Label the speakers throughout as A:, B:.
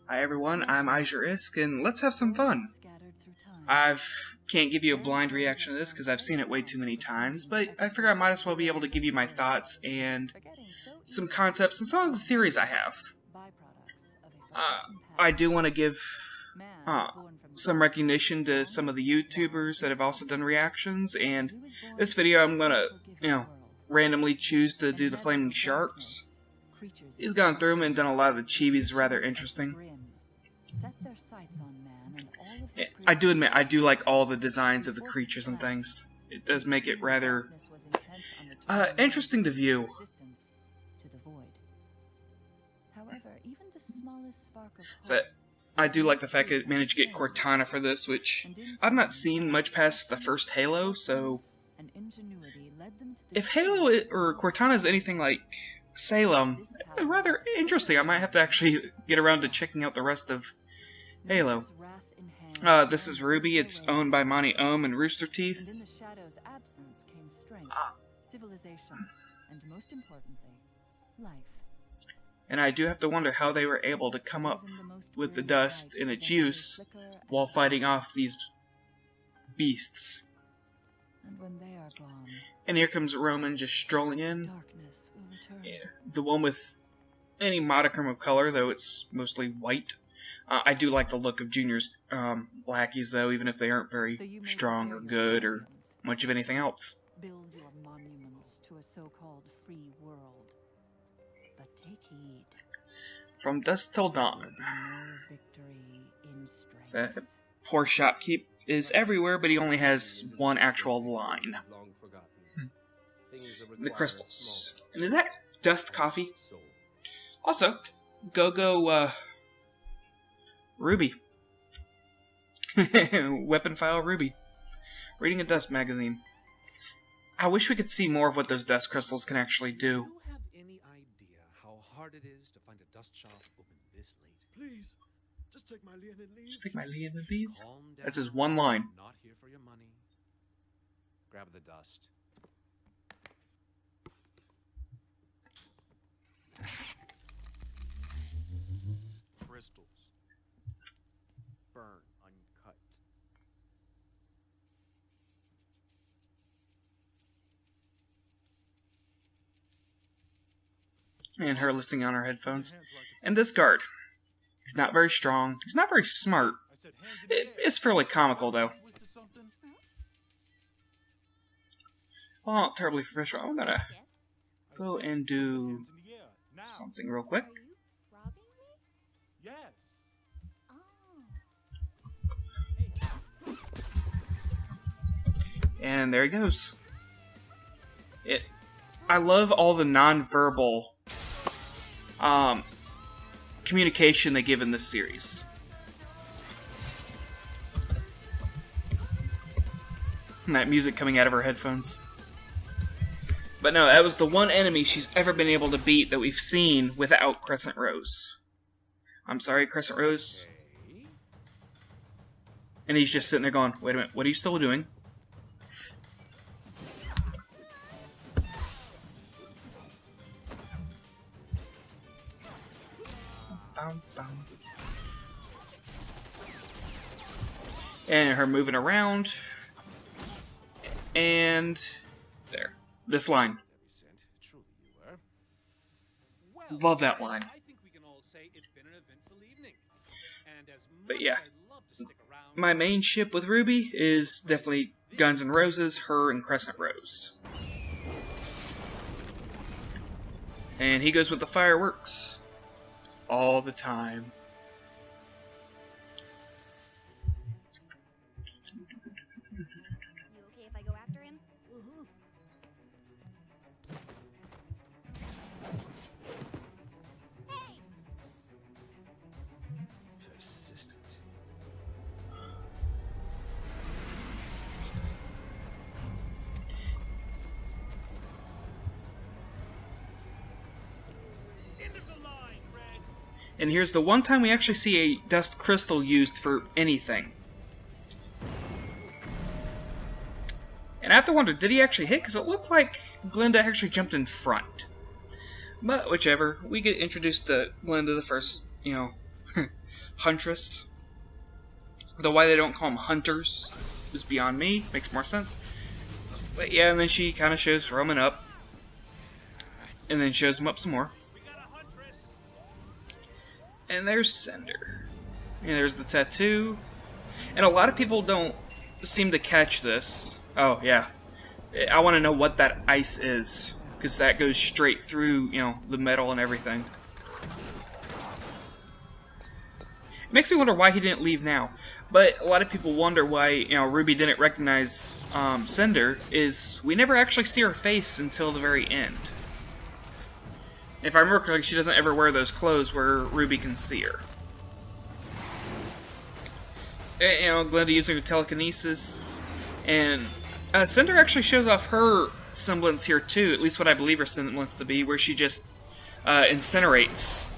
A: Hi everyone, I'm Iejir, and let's have some fun. I can't give you a blind reaction to this because I've seen it way too many times, but I figure I might as well be able to give you my thoughts and some concepts and some of the theories I have. I do want to give some recognition to some of the YouTubers that have also done reactions, and this video I'm gonna, randomly choose to do the Flaming Sharks. He's gone through them and done a lot of the chibis rather interesting. I do admit, I do like all the designs of the creatures and things. It does make it rather interesting to view. So, I do like the fact that it managed to get Cortana for this, which I've not seen much past the first Halo, so if Halo or Cortana is anything like Salem, rather interesting. I might have to actually get around to checking out the rest of Halo. This is RWBY. It's owned by Monty Ohm and Rooster Teeth. And I do have to wonder how they were able to come up with the dust and its use while fighting off these beasts. And here comes Roman just strolling in. Yeah, the one with any modicum of color, though it's mostly white. I do like the look of Junior's lackeys, though, even if they aren't very strong or good or much of anything else.
B: Build your monuments to a so-called free world, but take heed.
A: From dusk till dawn. So, poor shopkeep is everywhere, but he only has one actual line. The crystals. And is that dust coffee? Also, go RWBY. Weapon file RWBY. Reading a dust magazine. I wish we could see more of what those dust crystals can actually do.
C: Do you have any idea how hard it is to find a dust shop open this late? Please, just take my lien and leave.
A: Just take my lien and leave?
C: Calm down.
A: That's his one line.
C: I'm not here for your money. Grab the dust. Crystals. Burn uncut.
A: And her listening on her headphones. And this guard. He's not very strong. He's not very smart. It's fairly comical, though. Well, not terribly professional. I'm gonna go and do something real quick. And there he goes. I love all the non-verbal communication they give in this series. And that music coming out of her headphones. But no, that was the one enemy she's ever been able to beat that we've seen without Crescent Rose. I'm sorry, Crescent Rose. And he's just sitting there going, wait a minute, what are you still doing? And her moving around. And there. This line. Love that line. But yeah. My main ship with RWBY is definitely Guns N' Roses, her, and Crescent Rose. And he goes with the fireworks all the time.
D: You okay if I go after him? Hey!
C: Persistent.
A: And here's the one time we actually see a dust crystal used for anything. And I have to wonder, did he actually hit? Because it looked like Glinda actually jumped in front. But whichever, we get introduced to Glinda the first, Huntress. Though why they don't call them hunters is beyond me. Makes more sense. But yeah, and then she kind of shows Roman up. And then shows him up some more. And there's Cinder. And there's the tattoo. And a lot of people don't seem to catch this. Oh, yeah. I want to know what that ice is. Because that goes straight through, you know, the metal and everything. It makes me wonder why he didn't leave now. But a lot of people wonder why, you know, RWBY didn't recognize Cinder. Is we never actually see her face until the very end. If I remember correctly, she doesn't ever wear those clothes where RWBY can see her. And, you know, Glenda using her telekinesis. And Cinder actually shows off her semblance here too, at least what I believe her semblance to be, where she just incinerates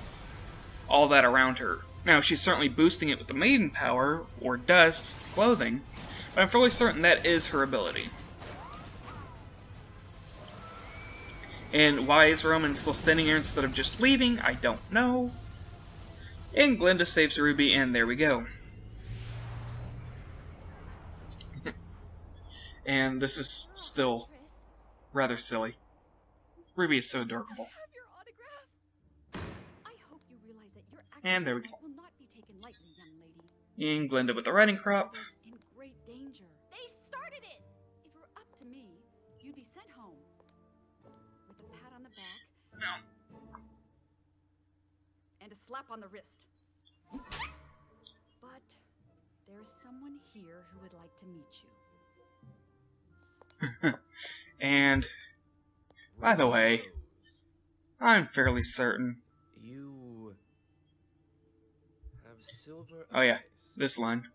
A: all that around her. Now, she's certainly boosting it with the maiden power, or dust, clothing, but I'm fairly certain that is her ability. And why is Roman still standing here instead of just leaving? I don't know. And Glenda saves RWBY, and there we go. And this is still rather silly. RWBY is so adorable.
D: Have your autograph. I hope you realize that your
A: And there we go.
D: will not be taken lightly, young lady.
A: And Glenda with the riding crop.
D: In great danger. They started it. If it were up to me, you'd be sent home with a pat on the back
A: No.
D: and a slap on the wrist. But there's someone here who would like to meet you.
A: And, by the way, I'm fairly certain.
C: You have silver
A: Oh yeah,
C: eyes.
A: this line.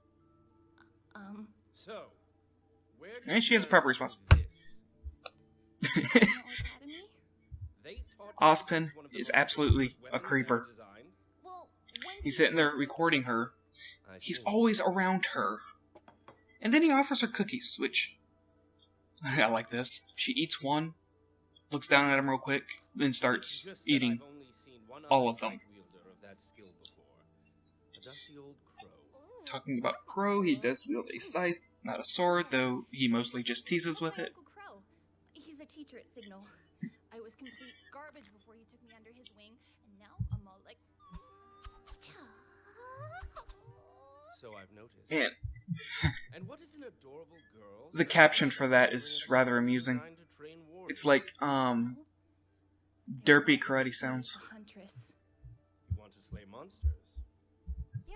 C: So, where did
A: And she
C: you
A: has a proper
C: learn
A: response.
C: this?
D: Academy?
C: They taught you
A: Ozpin
C: one of the
A: is
C: most
A: absolutely
C: advanced
A: a
C: weapons
A: creeper.
C: ever designed.
D: Well, when
A: He's sitting there recording her.
C: I
A: He's
C: see.
A: always around her. And then he offers her cookies, which... I like this. She eats one, looks down at him real quick, then starts
C: Just that
A: eating
C: I've only seen one
A: all
C: other
A: of them.
C: scythe wielder of that skill before. A dusty old crow.
A: Talking about Crow, he does wield a scythe, not a sword, though he mostly just teases with it.
D: Uncle Crow. He's a teacher at Signal. I was complete garbage before he took me under his wing, and now I'm all like...
C: So I've noticed.
A: And
C: And what is an adorable girl?
A: the caption for that is rather amusing.
C: Trying to train warriors.
A: It's like, derpy karate sounds.
D: A huntress.
C: You want to slay monsters?
D: Yeah.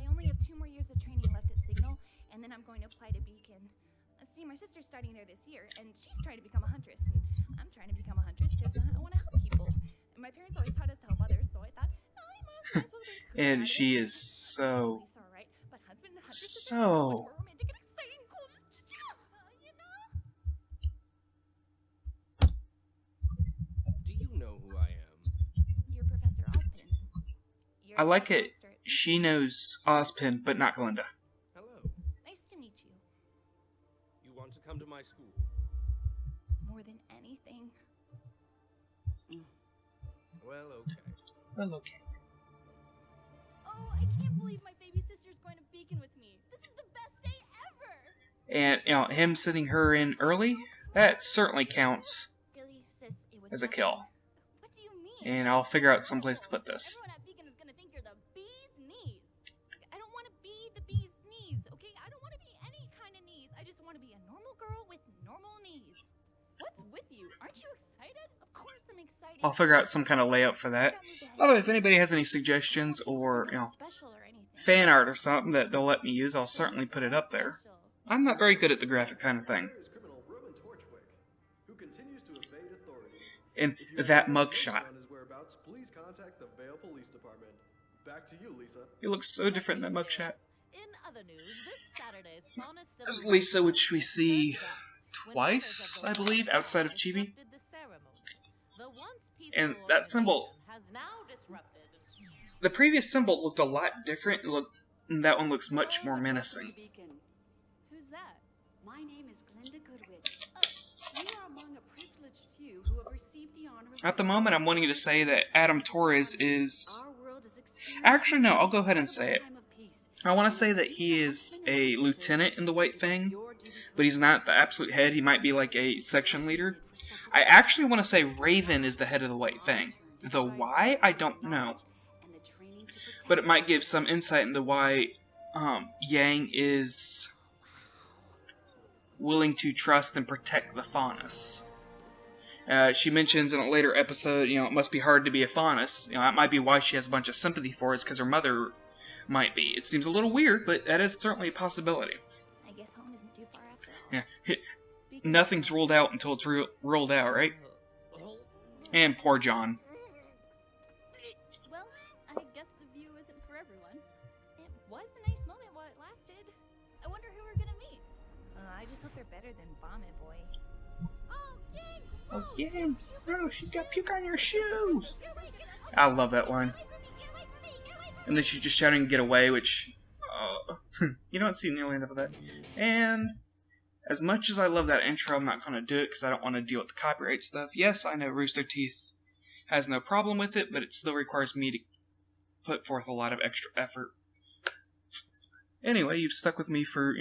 D: I only have 2 more years of training left at Signal, and then I'm going to apply to Beacon. See, my sister's starting there this year, and she's trying to become a huntress. And I'm trying to become a huntress because I want to help people. And my parents always taught us to help others, so I thought, oh, I might as well be
A: And she is so,
D: Police are alright, but husband and huntress is so much
A: so...
D: more romantic and exciting and cool. You know?
C: Do you know who I am?
D: You're Professor Ozpin. You're
A: I like
D: a
A: it.
D: master at
A: She knows Ozpin, but not Glenda.
C: Hello.
D: Nice to meet you.
C: You want to come to my school?
D: More than anything.
C: Well, okay.
A: Well, okay.
D: Oh, I can't believe my baby sister's going to Beacon with me. This is the best day ever.
A: And, you know, him sending her in early, that certainly counts
D: Really, sis, it was
A: as a
D: nothing.
A: kill.
D: What do you mean?
A: And I'll figure out some place to put this.
D: Everyone at Beacon is going to think you're the bee's knees. I don't want to be the bee's knees, okay? I don't want to be any kind of knees. I just want to be a normal girl with normal knees. What's with you? Aren't you excited? Of course I'm excited.
A: I'll figure out some kind of layout for that. By the way, if anybody has any suggestions or, you know,
D: Special or anything.
A: fan art or something that they'll let me use, I'll certainly put it up there. I'm not very good at the graphic kind of thing.
E: There is criminal Roman Torchwick, who continues to evade authorities.
A: And
E: If you
A: that
E: have
A: mugshot.
E: on his whereabouts, please contact the Vale Police Department. Back to you, Lisa.
A: He looks so different in that mugshot.
F: In other news, this Saturday's Fauna
A: There's
F: Civil
A: Lisa,
F: Rights
A: which we
F: Movement
A: see
F: stepped up when
A: twice,
F: members of the
A: I believe,
F: White
A: outside of
F: House
A: Chibi.
F: disrupted the ceremony. The once peaceful
A: And that symbol-
F: organization has now disrupted.
A: The previous symbol looked a lot different. That one looks much more menacing.
F: Who's that?
G: My name is Glenda Goodwin. We are among a privileged few who have received the honor of...
A: At the moment, I'm wanting to say that Adam Torres is
G: Our world is
A: Actually, no, I'll go ahead and say it. I want to say that he is a lieutenant in the White Fang, but he's not the absolute head. He might be like a section leader. I actually want to say Raven is the head of the White Fang. The why, I don't know. But it might give some insight into why Yang is willing to trust and protect the Faunus. She mentions in a later episode, it must be hard to be a Faunus. That might be why she has a bunch of sympathy for us, because her mother might be. It seems a little weird, but that is certainly a possibility.
D: I guess home isn't too far after all.
A: Yeah, nothing's ruled out until it's ruled out, right? And poor John.
F: Well, I guess the view isn't for everyone.
D: It was a nice moment while it lasted.
F: I wonder who we're gonna meet.
D: I just hope they're better than Vomit Boy.
F: Oh, yay!
A: Oh, yeah, bro, she got puke on your shoes. I love that line. And then she's just shouting, "Get away," which, you don't see nearly enough of that. And as much as I love that intro, I'm not going to do it because I don't want to deal with the copyright stuff. Yes, I know Rooster Teeth has no problem with it, but it still requires me to put forth a lot of extra effort. Anyway, you've stuck with me for,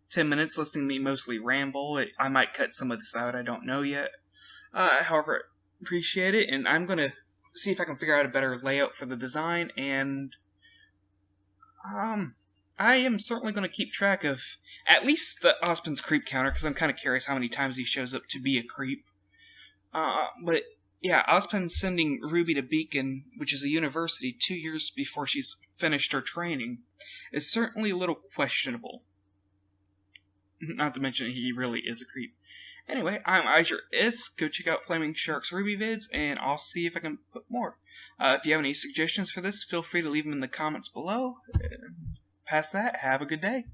A: 10 minutes listening to me mostly ramble. I might cut some of this out, I don't know yet. However, appreciate it, and I'm going to see if I can figure out a better layout for the design, and I am certainly going to keep track of at least the Ozpin's creep counter, because I'm kind of curious how many times he shows up to be a creep. But yeah, Ozpin sending Ruby to Beacon, which is a university, 2 years before she's finished her training, is certainly a little questionable. Not to mention he really is a creep. Anyway, I'm Iejir. Go check out Flaming Shark's RWBY vids, and I'll see if I can put more. If you have any suggestions for this, feel free to leave them in the comments below. Past that, have a good day.